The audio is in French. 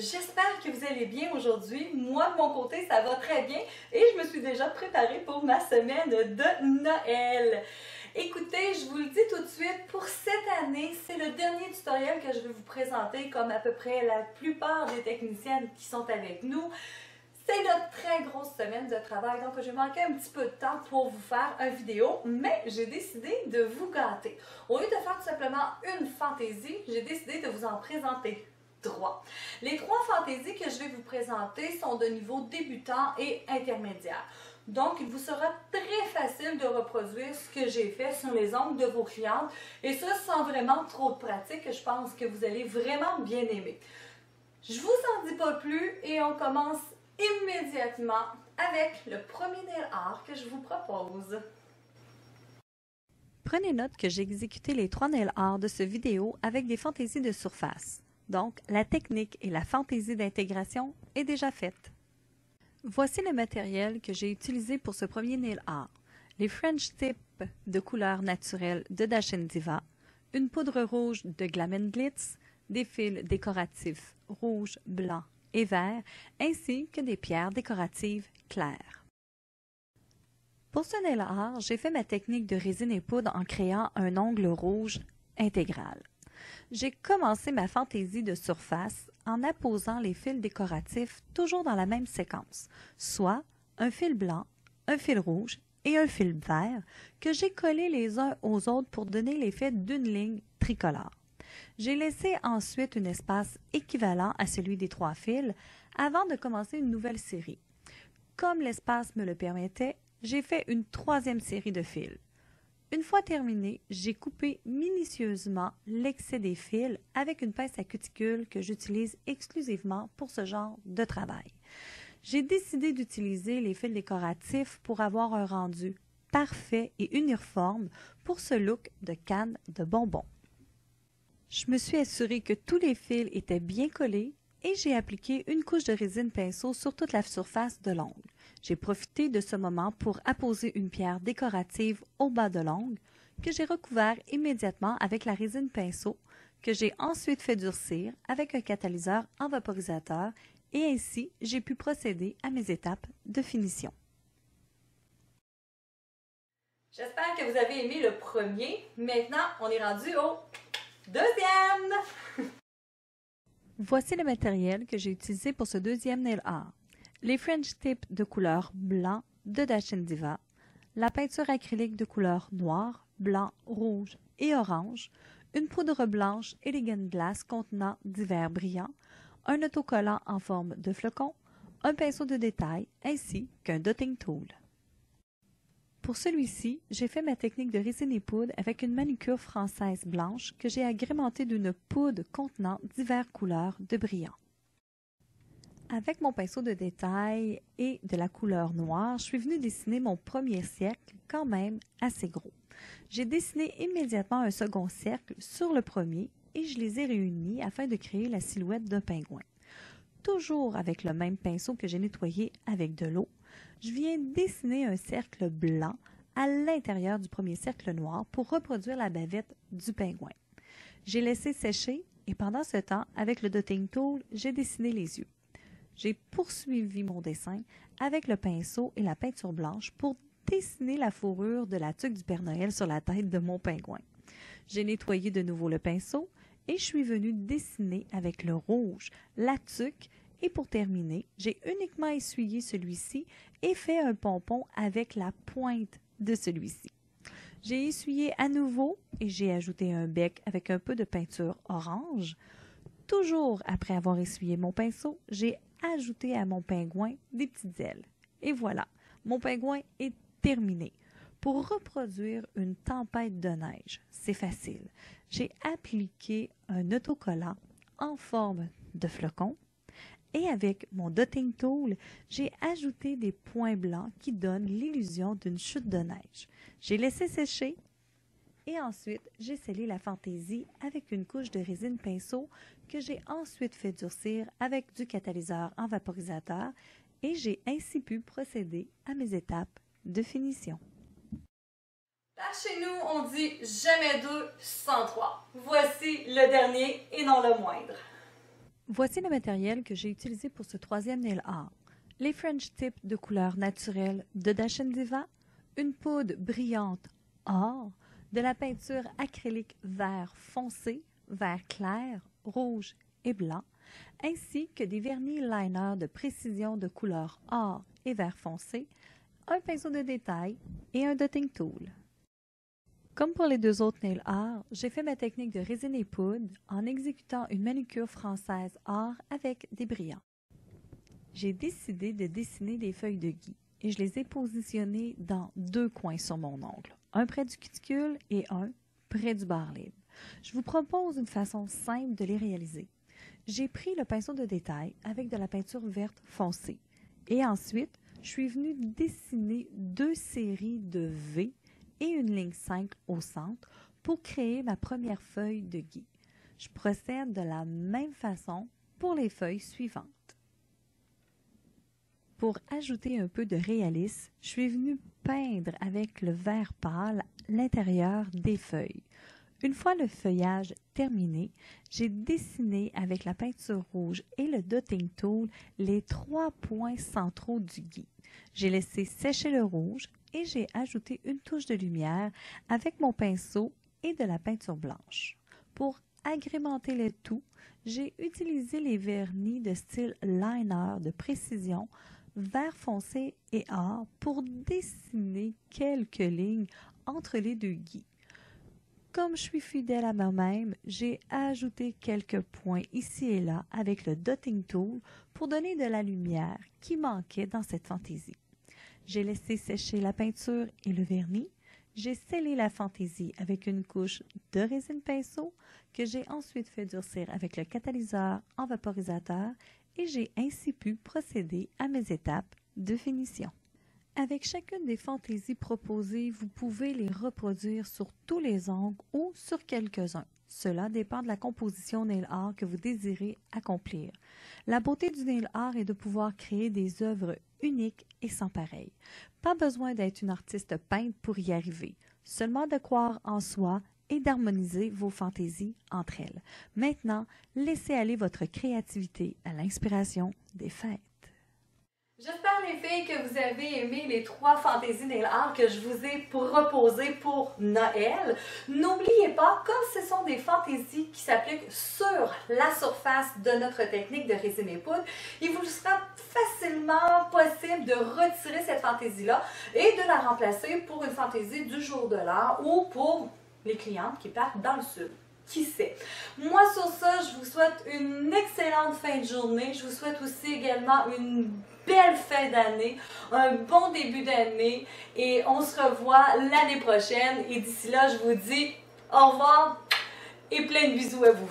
j'espère que vous allez bien aujourd'hui. Moi, de mon côté, ça va très bien et je me suis déjà préparée pour ma semaine de Noël. Écoutez, je vous le dis tout de suite, pour cette année, c'est le dernier tutoriel que je vais vous présenter comme à peu près la plupart des techniciennes qui sont avec nous. C'est notre très grosse semaine de travail, donc j'ai manqué un petit peu de temps pour vous faire une vidéo, mais j'ai décidé de vous gâter. Au lieu de faire tout simplement une fantaisie, j'ai décidé de vous en présenter trois. Les trois fantaisies que je vais vous présenter sont de niveau débutant et intermédiaire. Donc, il vous sera très facile de reproduire ce que j'ai fait sur les ongles de vos clientes, et ça sans vraiment trop de pratique, je pense que vous allez vraiment bien aimer. Je vous en dis pas plus et on commence immédiatement avec le premier nail art que je vous propose. Prenez note que j'ai exécuté les trois nail art de ce vidéo avec des fantaisies de surface. Donc, la technique et la fantaisie d'intégration est déjà faite. Voici le matériel que j'ai utilisé pour ce premier nail art. Les French Tip de couleur naturelle de Dashen Diva, une poudre rouge de Glam & Glitz, des fils décoratifs rouge, blanc et vert, ainsi que des pierres décoratives claires. Pour ce nail art, j'ai fait ma technique de résine et poudre en créant un ongle rouge intégral. J'ai commencé ma fantaisie de surface en apposant les fils décoratifs toujours dans la même séquence, soit un fil blanc, un fil rouge et un fil vert que j'ai collés les uns aux autres pour donner l'effet d'une ligne tricolore. J'ai laissé ensuite un espace équivalent à celui des trois fils avant de commencer une nouvelle série. Comme l'espace me le permettait, j'ai fait une troisième série de fils. Une fois terminé, j'ai coupé minutieusement l'excès des fils avec une pince à cuticule que j'utilise exclusivement pour ce genre de travail. J'ai décidé d'utiliser les fils décoratifs pour avoir un rendu parfait et uniforme pour ce look de canne de bonbons. Je me suis assurée que tous les fils étaient bien collés et j'ai appliqué une couche de résine pinceau sur toute la surface de l'ongle. J'ai profité de ce moment pour apposer une pierre décorative au bas de l'ongle que j'ai recouvert immédiatement avec la résine pinceau que j'ai ensuite fait durcir avec un catalyseur en vaporisateur et ainsi j'ai pu procéder à mes étapes de finition. J'espère que vous avez aimé le premier. Maintenant, on est rendu au deuxième! Voici le matériel que j'ai utilisé pour ce deuxième nail art. Les French Tip de couleur blanc de Dashen Diva, la peinture acrylique de couleur noir, blanc, rouge et orange, une poudre blanche Elegant Glass contenant divers brillants, un autocollant en forme de flocon, un pinceau de détail ainsi qu'un dotting tool. Pour celui-ci, j'ai fait ma technique de résine et poudre avec une manucure française blanche que j'ai agrémentée d'une poudre contenant diverses couleurs de brillants. Avec mon pinceau de détail et de la couleur noire, je suis venue dessiner mon premier cercle quand même assez gros. J'ai dessiné immédiatement un second cercle sur le premier et je les ai réunis afin de créer la silhouette d'un pingouin. Toujours avec le même pinceau que j'ai nettoyé avec de l'eau, je viens dessiner un cercle blanc à l'intérieur du premier cercle noir pour reproduire la bavette du pingouin. J'ai laissé sécher et pendant ce temps, avec le dotting tool, j'ai dessiné les yeux. J'ai poursuivi mon dessin avec le pinceau et la peinture blanche pour dessiner la fourrure de la tuque du Père Noël sur la tête de mon pingouin. J'ai nettoyé de nouveau le pinceau et je suis venue dessiner avec le rouge la tuque. Et pour terminer, j'ai uniquement essuyé celui-ci et fait un pompon avec la pointe de celui-ci. J'ai essuyé à nouveau et j'ai ajouté un bec avec un peu de peinture orange. Toujours après avoir essuyé mon pinceau, j'ai ajouté à mon pingouin des petites ailes. Et voilà, mon pingouin est terminé. Pour reproduire une tempête de neige, c'est facile. J'ai appliqué un autocollant en forme de flocon. Et avec mon dotting tool, j'ai ajouté des points blancs qui donnent l'illusion d'une chute de neige. J'ai laissé sécher et ensuite j'ai scellé la fantaisie avec une couche de résine pinceau que j'ai ensuite fait durcir avec du catalyseur en vaporisateur et j'ai ainsi pu procéder à mes étapes de finition. Par chez nous, on dit jamais deux sans trois. Voici le dernier et non le moindre. Voici le matériel que j'ai utilisé pour ce troisième nail art. Les French Tip de couleur naturelle de Dashen Diva, une poudre brillante or, de la peinture acrylique vert foncé, vert clair, rouge et blanc, ainsi que des vernis liner de précision de couleur or et vert foncé, un pinceau de détail et un dotting tool. Comme pour les deux autres nail art, j'ai fait ma technique de résine et poudre en exécutant une manucure française or avec des brillants. J'ai décidé de dessiner des feuilles de gui et je les ai positionnées dans deux coins sur mon ongle, un près du cuticule et un près du barre libre. Je vous propose une façon simple de les réaliser. J'ai pris le pinceau de détail avec de la peinture verte foncée et ensuite, je suis venue dessiner deux séries de V et une ligne 5 au centre pour créer ma première feuille de gui. Je procède de la même façon pour les feuilles suivantes. Pour ajouter un peu de réalisme, je suis venue peindre avec le vert pâle l'intérieur des feuilles. Une fois le feuillage terminé, j'ai dessiné avec la peinture rouge et le dotting tool les 3 points centraux du gui. J'ai laissé sécher le rouge et j'ai ajouté une touche de lumière avec mon pinceau et de la peinture blanche. Pour agrémenter le tout, j'ai utilisé les vernis de style liner de précision vert foncé et or pour dessiner quelques lignes entre les deux gui. Comme je suis fidèle à moi-même, j'ai ajouté quelques points ici et là avec le dotting tool pour donner de la lumière qui manquait dans cette fantaisie. J'ai laissé sécher la peinture et le vernis. J'ai scellé la fantaisie avec une couche de résine pinceau que j'ai ensuite fait durcir avec le catalyseur en vaporisateur et j'ai ainsi pu procéder à mes étapes de finition. Avec chacune des fantaisies proposées, vous pouvez les reproduire sur tous les ongles ou sur quelques-uns. Cela dépend de la composition nail art que vous désirez accomplir. La beauté du nail art est de pouvoir créer des œuvres uniques et sans pareil. Pas besoin d'être une artiste peintre pour y arriver, seulement de croire en soi et d'harmoniser vos fantaisies entre elles. Maintenant, laissez aller votre créativité à l'inspiration des fêtes. J'espère les filles que vous avez aimé les 3 fantaisies nail art que je vous ai proposées pour Noël. N'oubliez pas, comme ce sont des fantaisies qui s'appliquent sur la surface de notre technique de résine et poudre, il vous sera facilement possible de retirer cette fantaisie-là et de la remplacer pour une fantaisie du jour de l'an ou pour les clientes qui partent dans le sud. Qui sait? Moi, sur ça, je vous souhaite une excellente fin de journée. Je vous souhaite aussi également une belle fin d'année, un bon début d'année et on se revoit l'année prochaine. Et d'ici là, je vous dis au revoir et plein de bisous à vous.